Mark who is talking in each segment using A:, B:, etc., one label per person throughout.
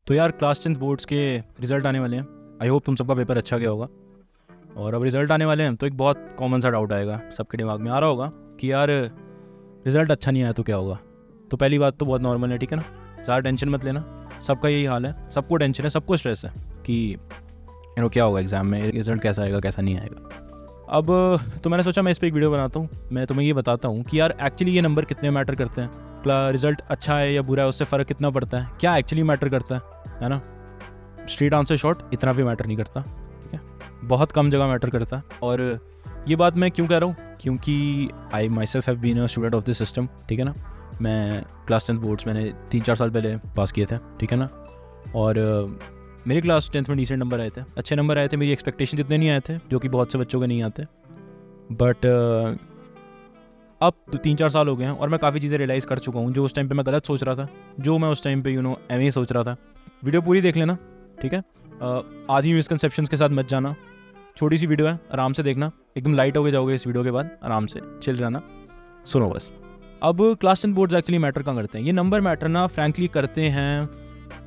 A: तो यार class 10th boards के रिज़ल्ट आने वाले हैं। आई होप तुम सबका पेपर अच्छा गया होगा। और अब रिज़ल्ट आने वाले हैं तो एक बहुत कॉमन सा डाउट आएगा, सबके दिमाग में आ रहा होगा कि यार रिज़ल्ट अच्छा नहीं आया तो क्या होगा। तो पहली बात तो बहुत नॉर्मल है, ठीक है ना, ज़्यादा टेंशन मत लेना। सबका यही हाल है, सबको टेंशन है, सबको स्ट्रेस है कि क्या होगा एग्ज़ाम में, रिज़ल्ट कैसा आएगा कैसा नहीं आएगा। अब तो मैंने सोचा मैं इस पर एक वीडियो बनाता हूँ, मैं तुम्हें ये बताता हूँ कि यार एक्चुअली ये नंबर कितने मैटर करते हैं, रिज़ल्ट अच्छा है या बुरा है उससे फ़र्क कितना पड़ता है, क्या एक्चुअली मैटर करता है ना। स्ट्रेट आंसर शॉर्ट, इतना भी मैटर नहीं करता, ठीक है, बहुत कम जगह मैटर करता है। और ये बात मैं क्यों कह रहा हूँ, क्योंकि I myself have been a student of this system, ठीक है ना। मैं क्लास 10th बोर्ड्स मैंने 3-4 साल पहले पास किए थे, ठीक है ना। और मेरे क्लास 10th में डिसेंट नंबर आए थे, अच्छे नंबर आए थे, मेरी एक्सपेक्टेशन इतने नहीं आए थे जो कि बहुत से बच्चों के नहीं आते। बट अब तो 3-4 साल हो गए हैं और मैं काफ़ी चीज़ें रियलाइज़ कर चुका हूँ जो उस टाइम पे मैं गलत सोच रहा था, जो मैं उस टाइम पे एम ही सोच रहा था। वीडियो पूरी देख लेना, ठीक है, आधी मिसकंसेप्शंस के साथ मत जाना। छोटी सी वीडियो है, आराम से देखना, एकदम लाइट होके जाओगे इस वीडियो के बाद, आराम से चिल जाना, सुनो बस। अब क्लास 10 बोर्ड्स एक्चुअली मैटर कहाँ करते हैं, ये नंबर मैटर ना फ्रैंकली करते हैं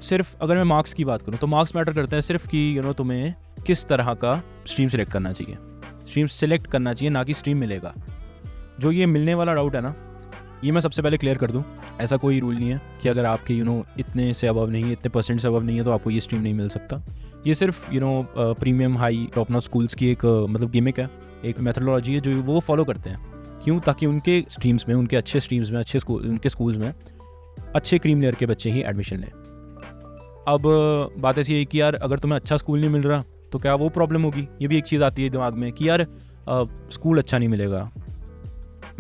A: सिर्फ, अगर मैं मार्क्स की बात करूँ तो मार्क्स मैटर करते हैं सिर्फ कि तुम्हें किस तरह का स्ट्रीम सेलेक्ट करना चाहिए, स्ट्रीम सेलेक्ट करना चाहिए, ना कि स्ट्रीम मिलेगा। जो ये मिलने वाला डाउट है ना, ये मैं सबसे पहले क्लियर कर दूं, ऐसा कोई रूल नहीं है कि अगर आपके इतने से अबव नहीं है, इतने परसेंट से अबव नहीं है तो आपको ये स्ट्रीम नहीं मिल सकता। ये सिर्फ premium high top notch schools की एक गिमिक है, एक मेथडोलॉजी है जो वो फॉलो करते हैं। क्यों? ताकि उनके स्ट्रीम्स में, उनके अच्छे स्ट्रीम्स में, उनके स्कूल्स में अच्छे क्रीम लेयर के बच्चे ही एडमिशन लें। अब बात ऐसी है कि यार अगर तुम्हें अच्छा स्कूल नहीं मिल रहा तो क्या वो प्रॉब्लम होगी, ये भी एक चीज़ आती है दिमाग में कि यार स्कूल अच्छा नहीं मिलेगा।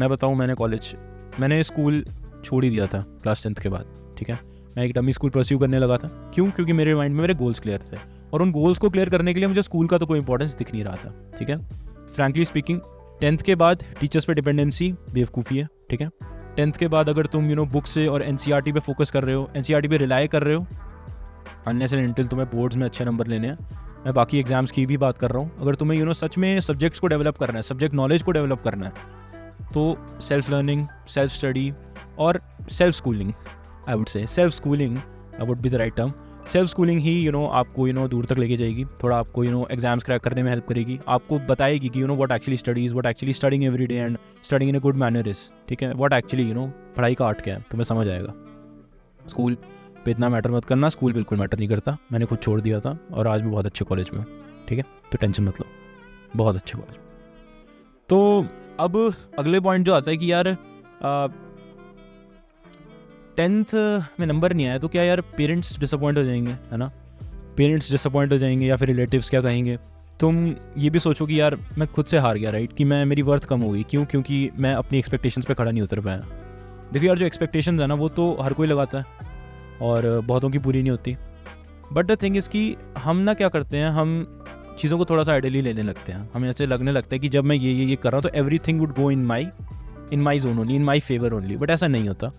A: मैं बताऊँ, मैंने स्कूल छोड़ ही दिया था क्लास 10th के बाद, ठीक है। मैं एक डमी स्कूल परस्यू करने लगा था। क्यों? क्योंकि मेरे माइंड में मेरे गोल्स क्लियर थे और उन गोल्स को क्लियर करने के लिए मुझे स्कूल का तो कोई इंपॉर्टेंस दिख नहीं रहा था, ठीक है। फ्रैंकली स्पीकिंग 10th के बाद टीचर्स पे डिपेंडेंसी बेवकूफ़ी है, ठीक है। 10th के बाद अगर तुम बुक से और NCERT पे फोकस कर रहे हो, NCERT पे रिलाई कर रहे हो, अनलेस एंड अनटिल तुम्हें बोर्ड्स में अच्छे नंबर लेने हैं, मैं बाकी एग्जाम्स की भी बात कर रहा हूँ, अगर तुम्हें सच में सब्जेक्ट्स को डेवलप करना है, सब्जेक्ट नॉलेज को डेवलप करना है, तो सेल्फ लर्निंग, सेल्फ स्टडी और self schooling, I would say self schooling would be the right term. Self schooling ही आपको दूर तक लेके जाएगी, थोड़ा आपको एग्जाम्स क्रैक करने में हेल्प करेगी, आपको बताएगी कि what actually studies, what actually studying every day and studying in a good manner is, ठीक है। व्हाट एक्चुअली पढ़ाई का आर्ट क्या है, तुम्हें समझ आएगा। स्कूल पे इतना मैटर मत करना, स्कूल बिल्कुल मैटर नहीं करता, मैंने खुद छोड़ दिया था और आज भी बहुत अच्छे कॉलेज में, ठीक है, तो टेंशन मत लो, बहुत अच्छे कॉलेज। तो अब अगले पॉइंट जो आता है कि यार 10th में नंबर नहीं आया तो क्या यार पेरेंट्स डिसअपॉइंट हो जाएंगे, है ना, पेरेंट्स डिसअपॉइंट हो जाएंगे या फिर रिलेटिव्स क्या कहेंगे। तुम ये भी सोचो कि यार मैं खुद से हार गया, राइट, कि मेरी वर्थ कम हो गई। क्यों? क्योंकि मैं अपनी एक्सपेक्टेशंस पे खड़ा नहीं उतर पाया। देखो यार, जो एक्सपेक्टेशंस है ना वो तो हर कोई लगाता है और बहुतों की पूरी नहीं होती। बट द थिंग इज़ कि हम ना क्या करते हैं, हम चीज़ों को थोड़ा सा आइडियली लेने लगते हैं। हमें ऐसे लगने लगता है कि जब मैं ये कर रहा हूँ तो everything would go in my zone only, in my favour only. But ऐसा नहीं होता।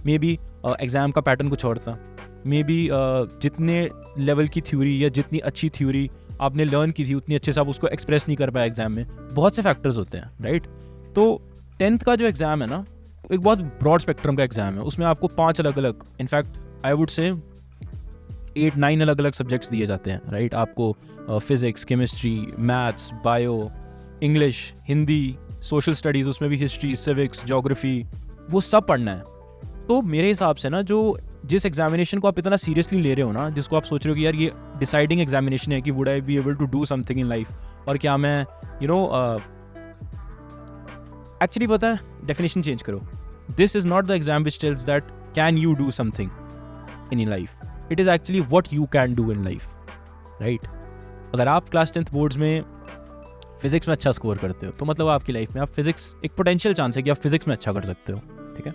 A: मे बी एग्ज़ाम का पैटर्न कुछ और था, मे बी जितने लेवल की थ्योरी या जितनी अच्छी थ्योरी आपने लर्न की थी उतनी अच्छे से आप उसको एक्सप्रेस नहीं कर पाए एग्जाम में। बहुत से फैक्टर्स होते हैं, राइट। तो 10th का जो एग्ज़ाम है ना, एक बहुत ब्रॉड स्पेक्ट्रम का एग्ज़ाम है। उसमें आपको 5 अलग अलग, इनफैक्ट आई वुड से 8-9 अलग अलग सब्जेक्ट्स दिए जाते हैं, राइट। आपको physics, chemistry, maths, bio, English, Hindi, social studies, उसमें भी हिस्ट्री, सिविक्स, ज्योग्राफी, वो सब पढ़ना है। तो मेरे हिसाब से ना, जिस एग्जामिनेशन को आप इतना सीरियसली ले रहे हो ना, जिसको आप सोच रहे हो कि यार ये डिसाइडिंग एग्जामिनेशन है कि would I be able to do something in life, और क्या मैं एक्चुअली पता है, डेफिनेशन चेंज करो। This is not the exam which tells that can you do something in life, it is actually what you can do in life, right. अगर आप class 10th boards में physics में अच्छा score करते हो तो मतलब आपकी लाइफ में आप फिजिक्स, एक पोटेंशियल चांस है कि आप फिजिक्स में अच्छा कर सकते हो, ठीक है।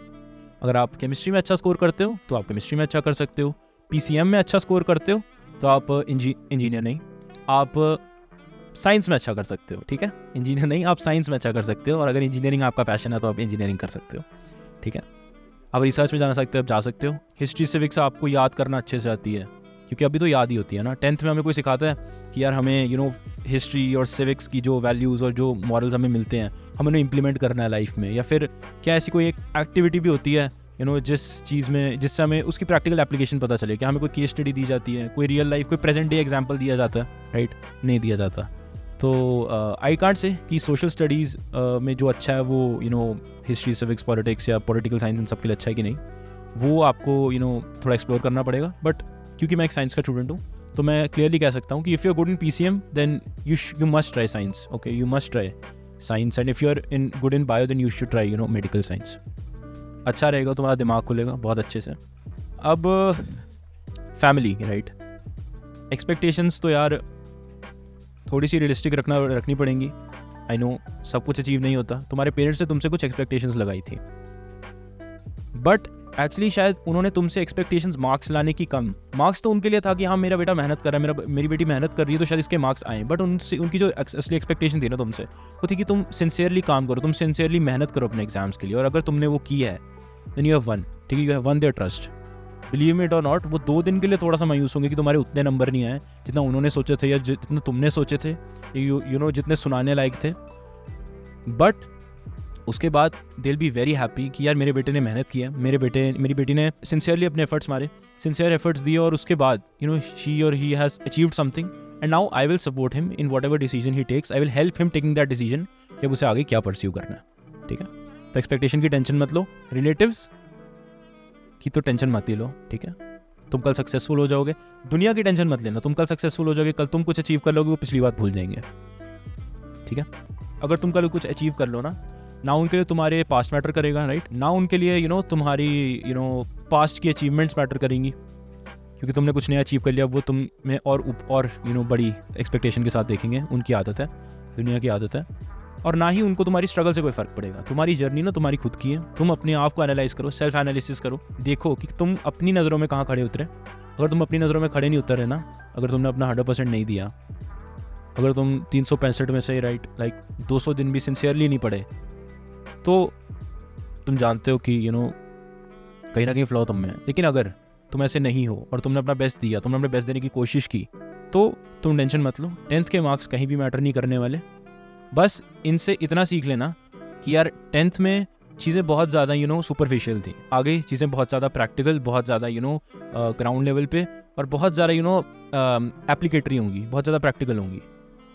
A: अगर आप केमिस्ट्री में अच्छा स्कोर करते हो तो आप केमिस्ट्री में अच्छा कर सकते हो। PCM में अच्छा स्कोर करते हो तो आप इंजीनियर नहीं, आप साइंस में अच्छा कर सकते हो, ठीक है। इंजीनियर नहीं, आप साइंस में अच्छा कर सकते हो। और अगर इंजीनियरिंग आपका पैशन है तो आप इंजीनियरिंग कर सकते हो, ठीक है। आप रिसर्च में जाना सकते हो, आप जा सकते हो। हिस्ट्री, सिविक्स आपको याद करना अच्छे से आती है, क्योंकि अभी तो याद ही होती है ना। 10th में हमें कोई सिखाता है कि यार हमें हिस्ट्री और सिविक्स की जो वैल्यूज़ और जो मॉरल्स हमें मिलते हैं, हमें उन्हें इम्प्लीमेंट करना है लाइफ में। या फिर क्या ऐसी कोई एक एक्टिविटी भी होती है जिस चीज़ में जिससे हमें उसकी प्रैक्टिकल एप्लीकेशन पता चले कि हमें कोई केस स्टडी दी जाती है, कोई रियल लाइफ कोई प्रेजेंट डे एग्जांपल दिया जाता है, राइट? नहीं दिया जाता। तो आई कांट से कि सोशल स्टडीज़ में जो अच्छा है वो हिस्ट्री, सिविक्स, पॉलिटिक्स या पॉलिटिकल साइंस इन सब के लिए अच्छा है कि नहीं, वो आपको थोड़ा एक्सप्लोर करना पड़ेगा। बट क्योंकि मैं एक साइंस का स्टूडेंट हूँ तो मैं क्लियरली कह सकता हूँ कि if you are good in PCM then you must try science, okay, you must try science. And if you are good in bio then you should try medical science. अच्छा रहेगा, तुम्हारा दिमाग खुलेगा बहुत अच्छे से। अब फैमिली, राइट? एक्सपेक्टेशंस तो यार थोड़ी सी रियलिस्टिक रखनी पड़ेंगी। आई नो सब कुछ अचीव नहीं होता। तुम्हारे पेरेंट्स ने तुमसे कुछ एक्सपेक्टेशंस लगाई थी, बट एक्चुअली शायद उन्होंने तुमसे एक्सपेक्टेशंस मार्क्स लाने की कम। मार्क्स तो उनके लिए था कि हाँ मेरा बेटा मेहनत कर रहा है, मेरी बेटी मेहनत कर रही है, तो शायद इसके मार्क्स आए। बट उनकी जो असली एक्सपेक्टेशन थी ना तुमसे, वो थी कि तुम सिंसियरली काम करो, तुम सिंसियरली मेहनत करो अपने एग्जाम्स के लिए, और अगर तुमने वो की है देन यू हैव वन, ठीक है, you have one there trust. Believe it और नॉट, वो 2 दिन के लिए थोड़ा सा मायूस होंगे कि तुम्हारे उतने नंबर नहीं आए जितना उन्होंने सोचे थे या जितना तुमने सोचे थे, जितने सुनाने लायक थे। बट उसके बाद they will be very happy कि यार मेरे बेटे ने मेहनत किया, मेरी बेटी ने सिंसियरली अपने एफर्ट्स मारे, सिंसियर एफर्ट्स दिए, और उसके बाद शी और he has achieved something, and now I will support him in whatever decision he takes. I will help him taking that decision कि अब उसे आगे क्या परस्यू करना है, ठीक है? तो एक्सपेक्टेशन की टेंशन मत लो, रिलेटिव्स की तो टेंशन मत ही लो, ठीक है? तुम कल सक्सेसफुल हो जाओगे, दुनिया की टेंशन मत लेना, तुम कल सक्सेसफुल हो जाओगे, कल तुम कुछ अचीव कर लोगे, वो पिछली बात भूल जाएंगे, ठीक है? अगर तुम कल कुछ अचीव कर लो ना उनके लिए तुम्हारे पास्ट मैटर करेगा, राइट? ना उनके लिए तुम्हारी पास्ट की अचीवमेंट्स मैटर करेंगी, क्योंकि तुमने कुछ नया अचीव कर लिया, वो तुम में और बड़ी एक्सपेक्टेशन के साथ देखेंगे। उनकी आदत है, दुनिया की आदत है। और ना ही उनको तुम्हारी स्ट्रगल से कोई फ़र्क पड़ेगा। तुम्हारी जर्नी ना तुम्हारी खुद की है। तुम अपने आप को एनालाइज करो, सेल्फ एनालिसिस करो, देखो कि तुम अपनी नज़रों में कहाँ खड़े उतरे। अगर तुम अपनी नज़रों में खड़े नहीं उतरे ना, अगर तुमने अपना 100% नहीं दिया, अगर तुम 365 में से राइट 200 दिन भी सिंसियरली नहीं पढ़े, तो तुम जानते हो कि कहीं ना कहीं फ्लॉ तुम में है। लेकिन अगर तुम ऐसे नहीं हो और तुमने अपना बेस्ट दिया, तुमने अपने बेस्ट देने की कोशिश की, तो तुम टेंशन मत लो। 10th के मार्क्स कहीं भी मैटर नहीं करने वाले। बस इनसे इतना सीख लेना कि यार 10th में चीज़ें बहुत ज़्यादा सुपरफिशियल थी, आगे चीज़ें बहुत ज़्यादा प्रैक्टिकल, बहुत ज़्यादा ग्राउंड लेवल पे, और बहुत ज़्यादा एप्लीकेटरी होंगी, बहुत ज़्यादा प्रैक्टिकल होंगी।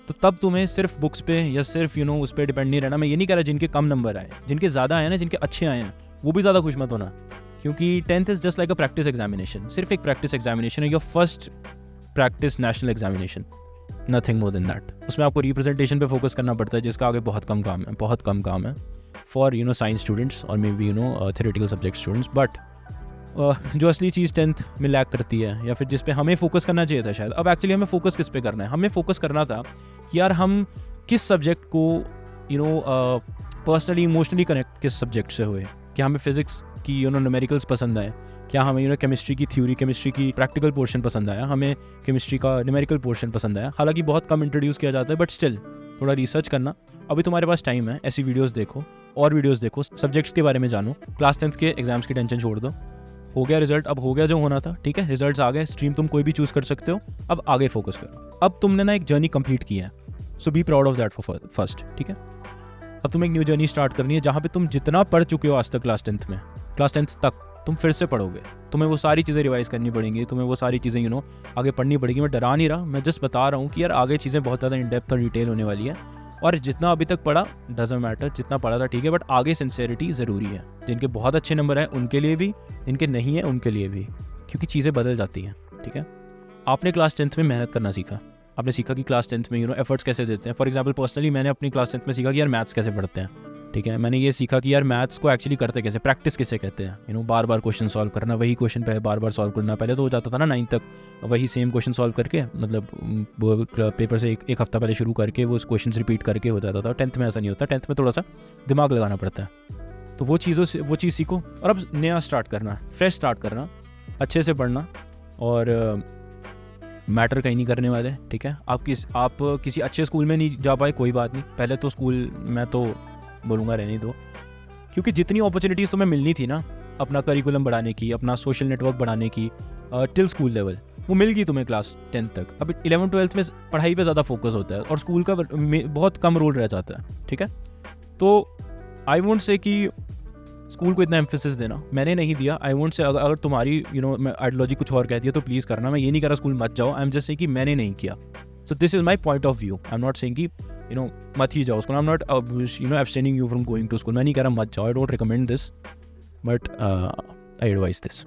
A: तो तब तुम्हें सिर्फ बुक्स पे या सिर्फ उस पर डिपेंड नहीं रहना। मैं ये नहीं कह रहा जिनके कम नंबर आए, जिनके ज़्यादा आए ना, जिनके अच्छे आए हैं, वो भी ज़्यादा खुश मत होना, क्योंकि 10th is just like a practice examination. सिर्फ एक प्रैक्टिस एग्जामिनेशन है, your first practice national examination, nothing more than that. उसमें आपको रिप्रेजेंटेशन पे फोकस करना पड़ता है, जिसका आगे बहुत कम काम है फॉर साइंस स्टूडेंट्स और may be theoretical subject students. But जो असली चीज़ 10th में लैक करती है, या फिर जिस पे हमें फोकस करना चाहिए था शायद, अब एक्चुअली हमें फोकस किस पे करना है? हमें फोकस करना था कि यार हम किस सब्जेक्ट को पर्सनली इमोशनली कनेक्ट किस सब्जेक्ट से हुए। क्या हमें फिजिक्स की न्यूमेरिकल्स पसंद आए? क्या हमें केमिस्ट्री की थ्योरी, केमिस्ट्री की प्रैक्टिकल पोर्शन पसंद आया? हमें केमिस्ट्री का न्यूमेरिकल पोर्शन पसंद आया? हालांकि बहुत कम इंट्रोड्यूस किया जाता है, बट स्टिल थोड़ा रिसर्च करना। अभी तुम्हारे पास टाइम है, ऐसी वीडियोस देखो और वीडियोस देखो, सब्जेक्ट्स के बारे में जानो। क्लास 10th के एग्जाम्स की टेंशन छोड़ दो, हो गया रिजल्ट, अब हो गया जो होना था, ठीक है? रिजल्ट्स आ गए, स्ट्रीम तुम कोई भी चूज कर सकते हो, अब आगे फोकस करो। अब तुमने ना एक जर्नी कंप्लीट की है, so be proud of that for first, ठीक है? अब तुम्हें एक न्यू जर्नी स्टार्ट करनी है, जहाँ पे तुम जितना पढ़ चुके हो आज तक क्लास 10th तक तुम फिर से पढ़ोगे। तुम्हें वो सारी चीज़ें रिवाइज करनी पड़ेंगी, तुम्हें वो सारी चीज़ें आगे पढ़नी पड़ेगी। मैं डरा नहीं रहा, मैं जस्ट बता रहा हूँ कि यार आगे चीज़ें बहुत ज़्यादा इन डेप्थ और डिटेल होने वाली है। और जितना अभी तक पढ़ा डजंट मैटर, जितना पढ़ा था ठीक है, बट आगे सिंसेरिटी ज़रूरी है। जिनके बहुत अच्छे नंबर हैं उनके लिए भी, जिनके नहीं है उनके लिए भी, क्योंकि चीज़ें बदल जाती हैं, ठीक है? आपने क्लास 10th में मेहनत करना सीखा, आपने सीखा कि क्लास 10th में एफर्ट्स कैसे देते हैं। फॉर एग्जाम्पल पर्सनली मैंने अपनी क्लास 10th में सीखा कि यार मैथ्स कैसे पढ़ते हैं, ठीक है? मैंने ये सीखा कि यार मैथ्स को एक्चुअली करते कैसे, प्रैक्टिस किसे कहते हैं। बार बार क्वेश्चन सॉल्व करना, वही क्वेश्चन पे बार बार सॉल्व करना। पहले तो हो जाता था ना 9th तक वही सेम क्वेश्चन सॉल्व करके, मतलब पेपर से एक हफ्ता पहले शुरू करके वो क्वेश्चन रिपीट करके हो जाता था। 10th में ऐसा नहीं होता, 10th में थोड़ा सा दिमाग लगाना पड़ता है। तो वो चीज़ सीखो, और अब नया स्टार्ट करना, फ्रेश स्टार्ट करना, अच्छे से पढ़ना, और मैटर कहीं नहीं करने वाले, ठीक है? आप किसी अच्छे स्कूल में नहीं जा पाए, कोई बात नहीं। पहले तो स्कूल मैं तो बोलूँगा रहने दो, क्योंकि जितनी अपॉर्चुनिटीज़ तुम्हें मिलनी थी ना अपना करिकुलम बढ़ाने की, अपना सोशल नेटवर्क बढ़ाने की टिल स्कूल लेवल, वो मिल गई तुम्हें क्लास 10th तक। अब 11th-12th में पढ़ाई पे ज़्यादा फोकस होता है और स्कूल का बहुत कम रोल रह जाता है, ठीक है? तो आई वोंट से कि स्कूल को इतना एम्फेसिस देना, मैंने नहीं दिया। आई वोंट से अगर तुम्हारी आइडियोलॉजी कुछ और कहती है तो प्लीज़ करना, मैं ये नहीं कह रहा स्कूल मत जाओ, आई एम जस्ट सेइंग कि मैंने नहीं किया। So this is my point of view. I am not saying कि मत ही जाओ school, I am not abstaining you from going to school, मैं नहीं कह रहा मत जाओ, I don't recommend this, but I advice this.